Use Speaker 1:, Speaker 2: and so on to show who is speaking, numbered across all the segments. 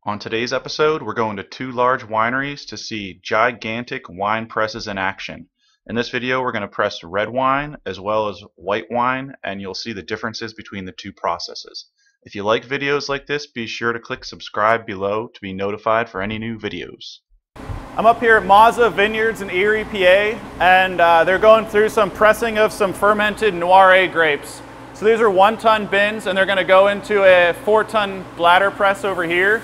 Speaker 1: On today's episode, we're going to two large wineries to see gigantic wine presses in action. In this video, we're going to press red wine as well as white wine, and you'll see the differences between the two processes. If you like videos like this, be sure to click subscribe below to be notified for any new videos.
Speaker 2: I'm up here at Mozza Vineyards in Erie, PA, and they're going through some pressing of some fermented Noir grapes. So these are 1-ton bins, and they're going to go into a 4-ton bladder press over here.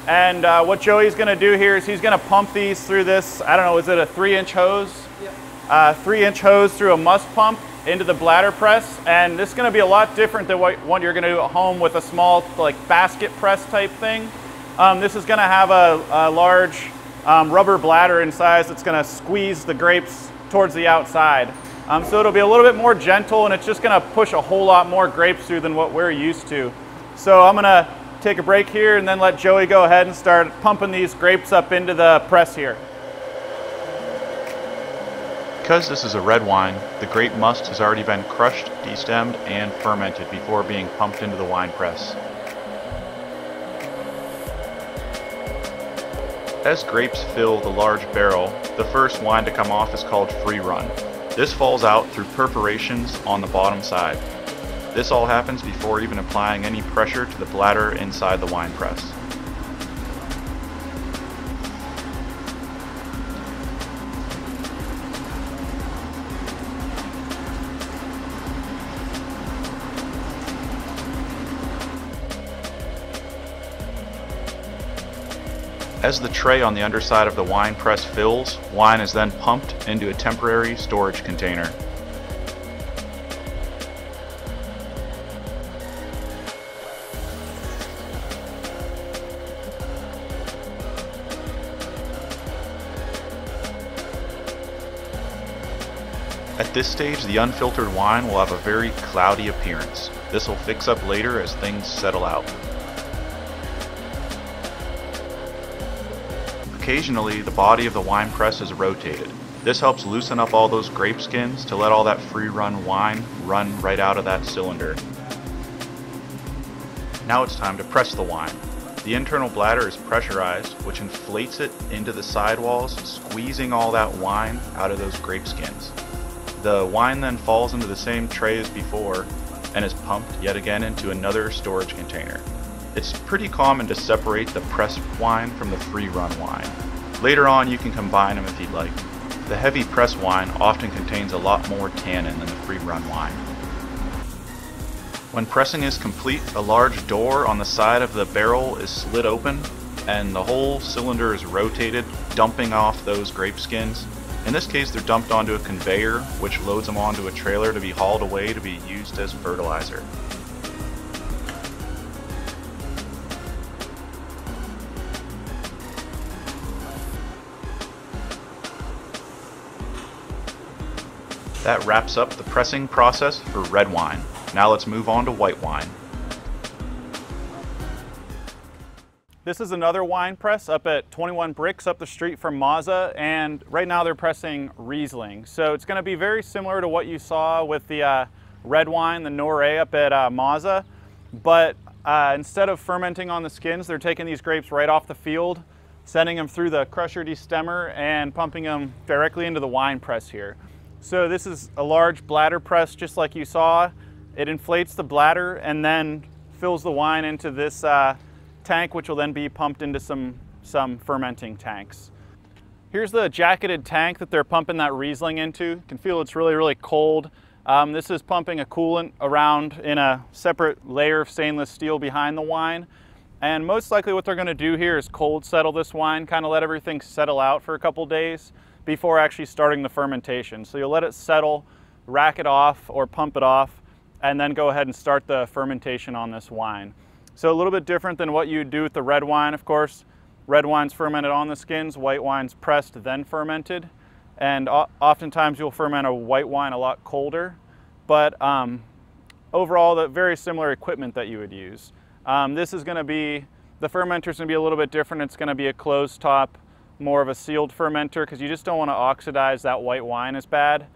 Speaker 2: And what Joey's going to do here is he's going to pump these through this, I don't know, is it a 3-inch hose? Yep. 3-inch hose through a must pump into the bladder press. And this is going to be a lot different than what you're going to do at home with a small like basket press type thing. This is going to have a large rubber bladder inside that's going to squeeze the grapes towards the outside. So it'll be a little bit more gentle, and it's just going to push a whole lot more grapes through than what we're used to. So I'm going to take a break here and then let Joey go ahead and start pumping these grapes up into the press here.
Speaker 1: Because this is a red wine, the grape must has already been crushed, destemmed, and fermented before being pumped into the wine press. As grapes fill the large barrel, the first wine to come off is called free run. This falls out through perforations on the bottom side. This all happens before even applying any pressure to the bladder inside the wine press. As the tray on the underside of the wine press fills, wine is then pumped into a temporary storage container. At this stage, the unfiltered wine will have a very cloudy appearance. This will fix up later as things settle out. Occasionally, the body of the wine press is rotated. This helps loosen up all those grape skins to let all that free-run wine run right out of that cylinder. Now it's time to press the wine. The internal bladder is pressurized, which inflates it into the sidewalls, squeezing all that wine out of those grape skins. The wine then falls into the same tray as before and is pumped yet again into another storage container. It's pretty common to separate the pressed wine from the free-run wine. Later on you can combine them if you'd like. The heavy pressed wine often contains a lot more tannin than the free-run wine. When pressing is complete, a large door on the side of the barrel is slid open and the whole cylinder is rotated, dumping off those grape skins. In this case, they're dumped onto a conveyor, which loads them onto a trailer to be hauled away to be used as fertilizer. That wraps up the pressing process for red wine. Now let's move on to white wine.
Speaker 2: This is another wine press up at 21 Bricks up the street from Mozza, and right now they're pressing Riesling. So it's going to be very similar to what you saw with the red wine, the Noir up at Mozza, but instead of fermenting on the skins, they're taking these grapes right off the field, sending them through the crusher destemmer and pumping them directly into the wine press here. So this is a large bladder press just like you saw. It inflates the bladder and then fills the wine into this tank, which will then be pumped into some fermenting tanks. Here's the jacketed tank that they're pumping that Riesling into. You can feel it's really, really cold. This is pumping a coolant around in a separate layer of stainless steel behind the wine. And most likely what they're going to do here is cold settle this wine, kind of let everything settle out for a couple days before actually starting the fermentation. So you'll let it settle, rack it off or pump it off, and then go ahead and start the fermentation on this wine. So a little bit different than what you do with the red wine, of course. Red wine's fermented on the skins, white wine's pressed, then fermented. And oftentimes you'll ferment a white wine a lot colder, but overall, the very similar equipment that you would use. This is gonna be, the fermenter's gonna be a little bit different. It's gonna be a closed top, more of a sealed fermenter, because you just don't wanna oxidize that white wine as bad.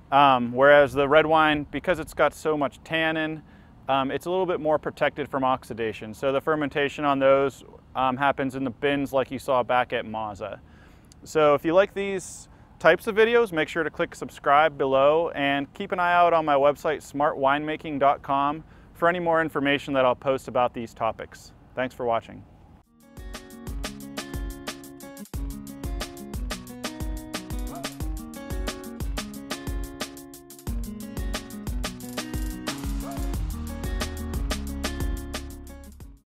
Speaker 2: Whereas the red wine, because it's got so much tannin, it's a little bit more protected from oxidation. So the fermentation on those happens in the bins like you saw back at Mozza. So if you like these types of videos, make sure to click subscribe below and keep an eye out on my website, smartwinemaking.com, for any more information that I'll post about these topics. Thanks for watching.